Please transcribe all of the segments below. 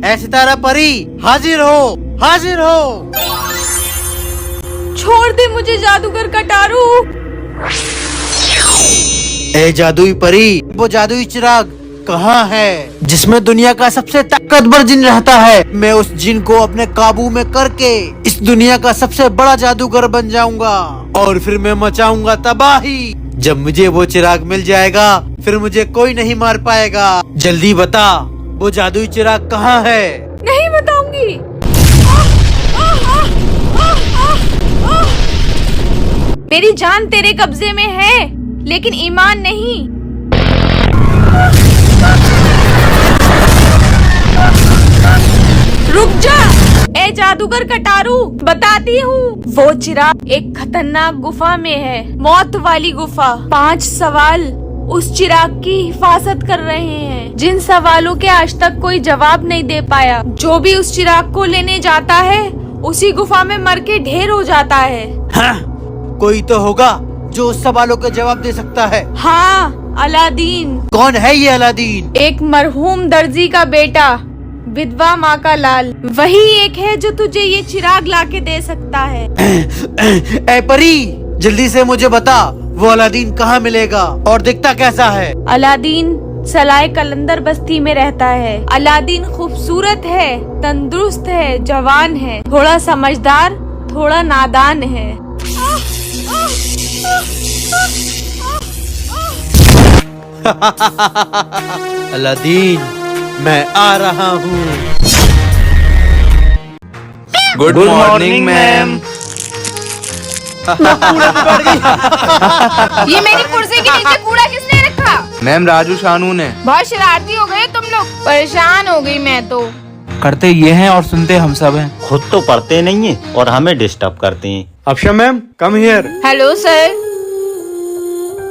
ऐ सितारा परी, हाजिर हो, हाजिर हो। छोड़ दे मुझे जादूगर कटारू। ए जादुई परी, वो जादुई चिराग कहाँ है जिसमें दुनिया का सबसे ताकतवर जिन रहता है? मैं उस जिन को अपने काबू में करके इस दुनिया का सबसे बड़ा जादूगर बन जाऊंगा और फिर मैं मचाऊंगा तबाही। जब मुझे वो चिराग मिल जाएगा फिर मुझे कोई नहीं मार पाएगा। जल्दी बता, वो जादुई चिराग कहाँ है? नहीं बताऊंगी। मेरी जान तेरे कब्जे में है लेकिन ईमान नहीं। रुक जा ए जादूगर कटारू, बताती हूँ। वो चिराग एक खतरनाक गुफा में है, मौत वाली गुफा। 5 सवाल उस चिराग की हिफाजत कर रहे हैं, जिन सवालों के आज तक कोई जवाब नहीं दे पाया। जो भी उस चिराग को लेने जाता है उसी गुफा में मर के ढेर हो जाता है। हाँ, कोई तो होगा जो उस सवालों के जवाब दे सकता है। हाँ, अलादीन। कौन है ये अलादीन? एक मरहूम दर्जी का बेटा, विधवा माँ का लाल। वही एक है जो तुझे ये चिराग लाके दे सकता है। ए परी, जल्दी से मुझे बता, वो अलादीन कहाँ मिलेगा और दिखता कैसा है? अलादीन सलाय कलंदर बस्ती में रहता है। अलादीन खूबसूरत है, तंदुरुस्त है, जवान है, थोड़ा समझदार, थोड़ा नादान है। अलादीन, मैं आ रहा हूँ। Good morning ma'am. ये मेरी कुर्सी के नीचे कूड़ा किसने रखा? मैम राजू शानू ने। बहुत शरारती हो गए तुम लोग, परेशान हो गई मैं तो। करते ये हैं और सुनते हम सब हैं। खुद तो पढ़ते नहीं है और हमें डिस्टर्ब करते हैं। Afsha ma'am, come here. Hello sir.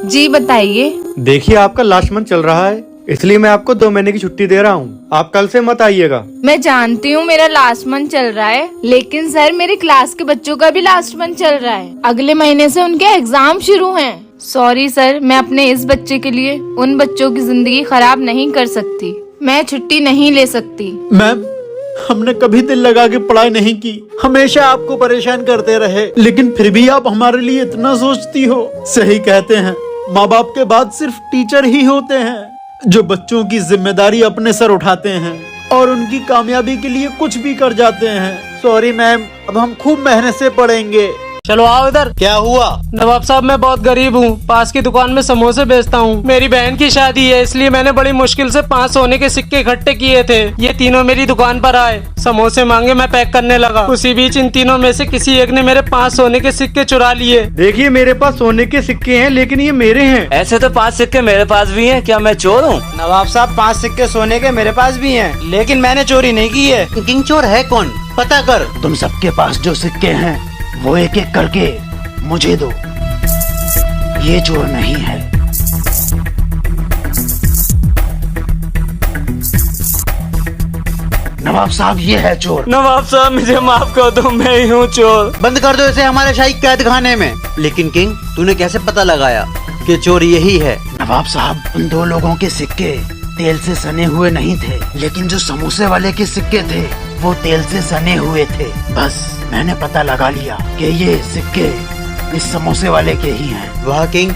जी बताइए। देखिए, आपका लास्ट मंथ चल रहा है, इसलिए मैं आपको 2 महीने की छुट्टी दे रहा हूँ। आप कल से मत आइएगा। मैं जानती हूँ मेरा लास्ट मंथ चल रहा है, लेकिन सर मेरे क्लास के बच्चों का भी लास्ट मंथ चल रहा है। अगले महीने से उनके एग्जाम शुरू हैं। सॉरी सर, मैं अपने इस बच्चे के लिए उन बच्चों की जिंदगी खराब नहीं कर सकती। मैं छुट्टी नहीं ले सकती। मैम, हमने कभी दिल लगा के पढ़ाई नहीं की, हमेशा आपको परेशान करते रहे, लेकिन फिर भी आप हमारे लिए इतना सोचती हो। सही कहते हैं, माँ बाप के बाद सिर्फ टीचर ही होते हैं जो बच्चों की जिम्मेदारी अपने सर उठाते हैं और उनकी कामयाबी के लिए कुछ भी कर जाते हैं। सॉरी मैम, अब हम खूब मेहनत से पढ़ेंगे। चलो आओ इधर। क्या हुआ? नवाब साहब, मैं बहुत गरीब हूँ, पास की दुकान में समोसे बेचता हूँ। मेरी बहन की शादी है, इसलिए मैंने बड़ी मुश्किल से 5 सोने के सिक्के इकट्ठे किए थे। ये तीनों मेरी दुकान पर आए, समोसे मांगे, मैं पैक करने लगा। उसी बीच इन तीनों में से किसी एक ने मेरे 5 सोने के सिक्के चुरा लिए। देखिए, मेरे पास सोने के सिक्के हैं, लेकिन ये मेरे हैं। ऐसे तो 5 सिक्के मेरे पास भी हैं। क्या मैं चोर हूँ? नवाब साहब, 5 सिक्के सोने के मेरे पास भी हैं, लेकिन मैंने चोरी नहीं की है। किंग चोर है कौन? पता कर। तुम सबके पास जो सिक्के हैं वो एक एक करके मुझे दो। ये चोर नहीं है। नवाब साहब, ये है चोर। नवाब साहब, मुझे माफ कर दो, मैं ही हूँ चोर। बंद कर दो इसे हमारे शाही कैद खाने में। लेकिन किंग, तूने कैसे पता लगाया कि चोर यही है? नवाब साहब, उन 2 लोगों के सिक्के तेल से सने हुए नहीं थे, लेकिन जो समोसे वाले के सिक्के थे वो तेल से सने हुए थे। बस मैंने पता लगा लिया कि ये सिक्के इस समोसे वाले के ही हैं। वाह किंग।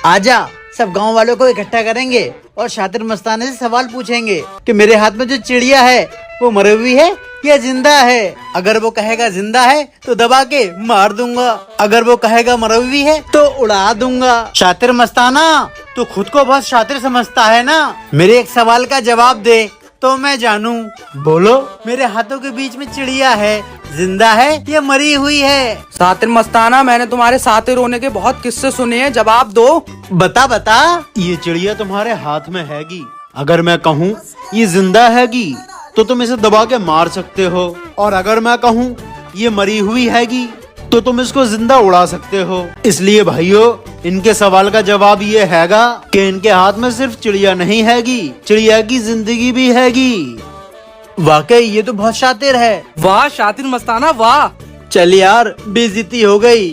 आजा, सब गांव वालों को इकट्ठा करेंगे और शातिर मस्ताने से सवाल पूछेंगे कि मेरे हाथ में जो चिड़िया है वो मरी हुई है या जिंदा है। अगर वो कहेगा जिंदा है तो दबा के मार दूंगा, अगर वो कहेगा मरी हुई है तो उड़ा दूंगा। शातिर मस्ताना, तू खुद को बहुत शातिर समझता है ना? मेरे एक सवाल का जवाब दे तो मैं जानूं। बोलो। मेरे हाथों के बीच में चिड़िया है, जिंदा है या मरी हुई है? सातिर मस्ताना, मैंने तुम्हारे सातिर होने के बहुत किस्से सुने हैं, जवाब दो। बता बता। ये चिड़िया तुम्हारे हाथ में हैगी, अगर मैं कहूँ ये जिंदा हैगी तो तुम इसे दबा के मार सकते हो, और अगर मैं कहूँ ये मरी हुई हैगी तो तुम इसको जिंदा उड़ा सकते हो। इसलिए भाइयों, इनके सवाल का जवाब ये हैगा कि इनके हाथ में सिर्फ चिड़िया नहीं हैगी, चिड़िया की जिंदगी भी हैगी। वाकई ये तो बहुत शातिर है। वाह शातिर मस्ताना, वाह। चल यार, बेइज्जती हो गई।